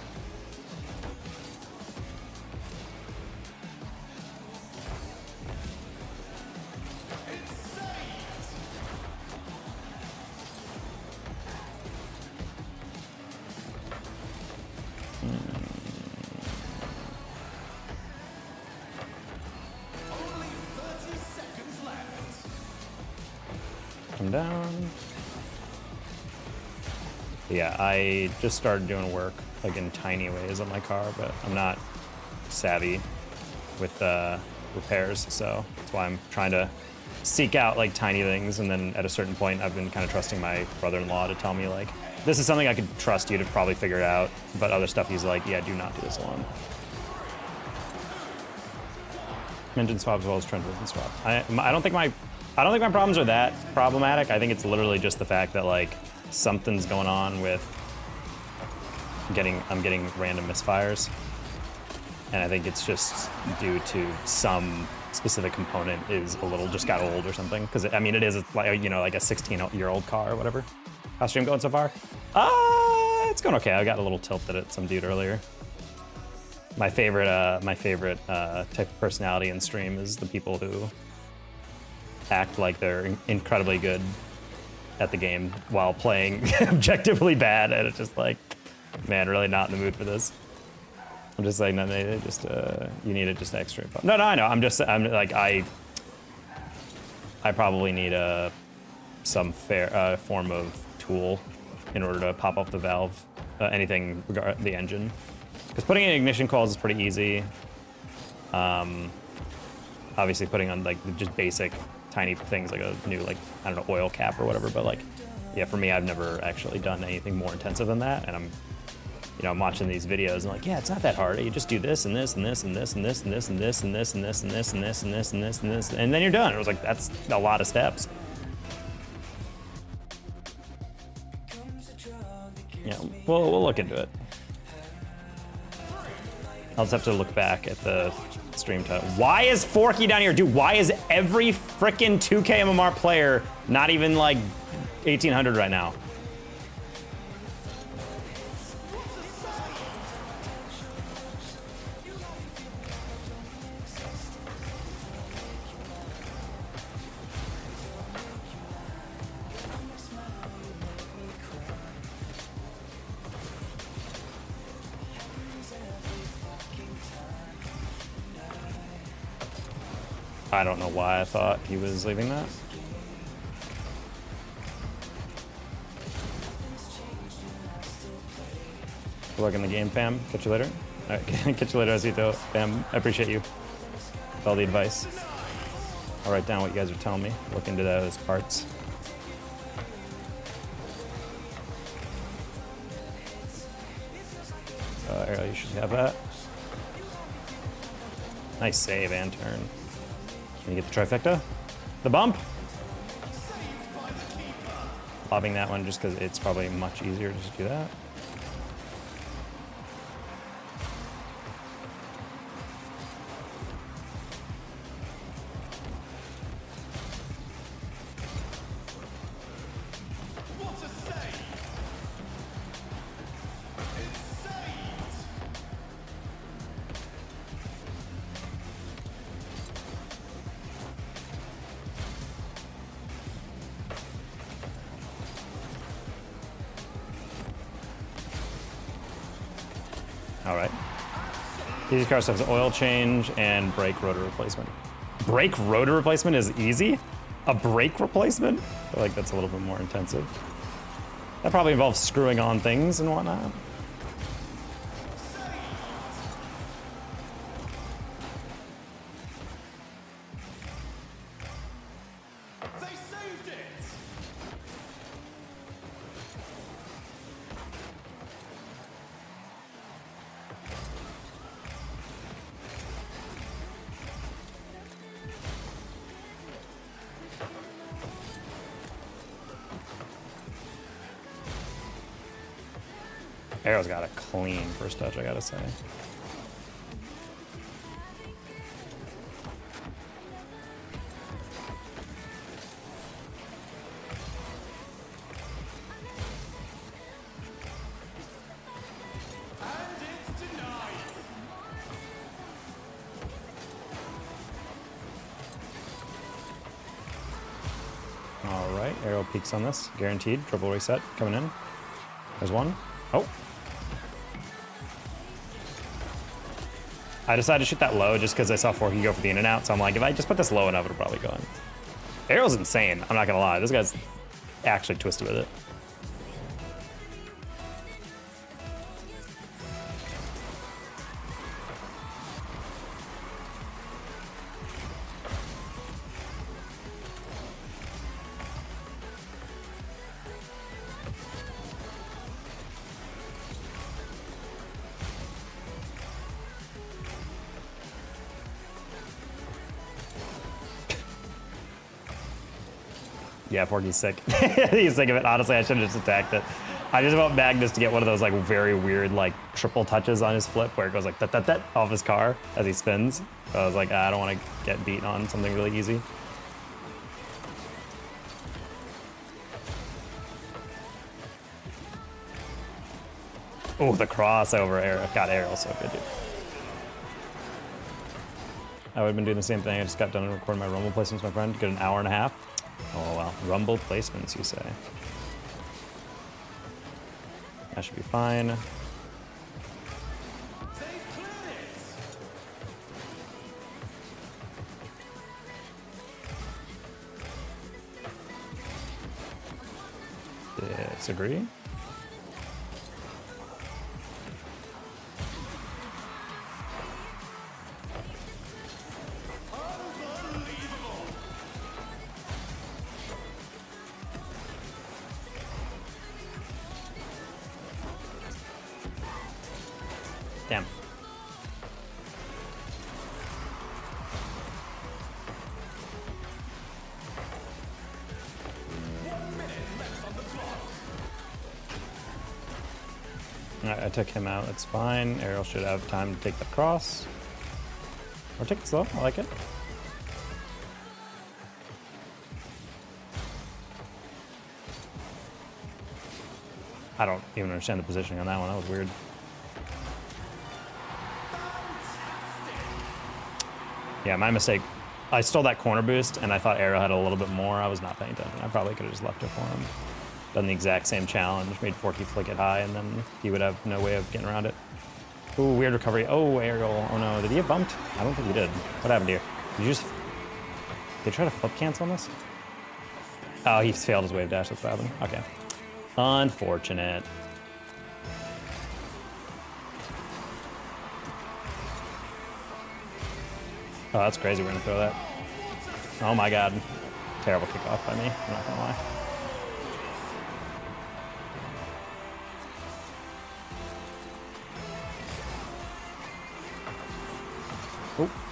Come down. Yeah, I just started doing work like in tiny ways on my car, but I'm not savvy with repairs, so that's why I'm trying to seek out like tiny things, and then at a certain point I've been kind of trusting my brother-in-law to tell me like, this is something I could trust you to probably figure it out, but other stuff he's like, yeah, do not do this alone. Engine swap as well as transmission swap. I don't think my problems are that problematic. I think it's literally just the fact that like something's going on with I'm getting random misfires, and I think it's just due to some specific component is a little just got old or something. Because I mean, it is like, you know, like a 16-year-old car or whatever. How's stream going so far? It's going okay. I got a little tilted at some dude earlier. My favorite type of personality in stream is the people who act like they're incredibly good at the game while playing objectively bad, and it's just like, man, really not in the mood for this. I'm just like, no, they just you need it just extra. No, I know. I'm like I probably need some fair form of tool in order to pop off the valve, anything regarding the engine. Because putting in ignition coils is pretty easy. Obviously putting on like just basic tiny things like a new, like, I don't know, oil cap or whatever, but like, yeah, for me, I've never actually done anything more intensive than that. And I'm watching these videos and like, yeah, it's not that hard. You just do this and this and this and this and this and this and this and this and this and this and this and this and this and this, and then you're done. It was like, that's a lot of steps. Yeah, we'll look into it. I'll just have to look back at the stream title. Why is Forky down here? Dude, why is every frickin' 2K MMR player not even like 1800 right now? I don't know why I thought he was leaving that. Good luck in the game, fam. Catch you later. All right, catch you later, Azito. Fam, I appreciate you with all the advice. I'll write down what you guys are telling me. Look into those parts. Ariel, you should have that. Nice save and turn. Can you get the trifecta? The bump? Lobbing that one just because it's probably much easier to just do that. All right. These cars have oil change and brake rotor replacement. Brake rotor replacement is easy? A brake replacement? I feel like that's a little bit more intensive. That probably involves screwing on things and whatnot. Arrow's got a clean first touch, I gotta say. All right, Arrow peaks on this, guaranteed. Triple reset coming in. There's one. Oh. I decided to shoot that low just because I saw Forky go for the in and out, so I'm like, if I just put this low enough, it'll probably go in. Arrow's insane, I'm not gonna lie. This guy's actually twisted with it. Yeah, Forky's sick. He's sick of it. Honestly, I should have just attacked it. I just want Magnus to get one of those like very weird like triple touches on his flip where it goes like that off his car as he spins. So I was like, I don't want to get beat on something really easy. Oh, the crossover Arrow. God, Arrow's so good, dude. I would have been doing the same thing. I just got done and recording my Rumble placements, my friend. Get an hour and a half. Oh, wow. Rumble placements, you say? That should be fine. Disagree. Damn. Alright, I took him out. It's fine. Ariel should have time to take the cross. Or take it slow. I like it. I don't even understand the positioning on that one. That was weird. Yeah, my mistake. I stole that corner boost, and I thought Arrow had a little bit more. I was not paying attention. I probably could have just left it for him. Done the exact same challenge, made Forky flick it high, and then he would have no way of getting around it. Ooh, weird recovery. Oh, Ariel. Oh no, did he get bumped? I don't think he did. What happened here? Did you just... Did he try to flip cancel on this? Oh, he failed his wave dash. That's what happened. Okay. Unfortunate. Oh, that's crazy. We're gonna throw that. Oh my god. Terrible kickoff by me. I'm not gonna lie. Oh.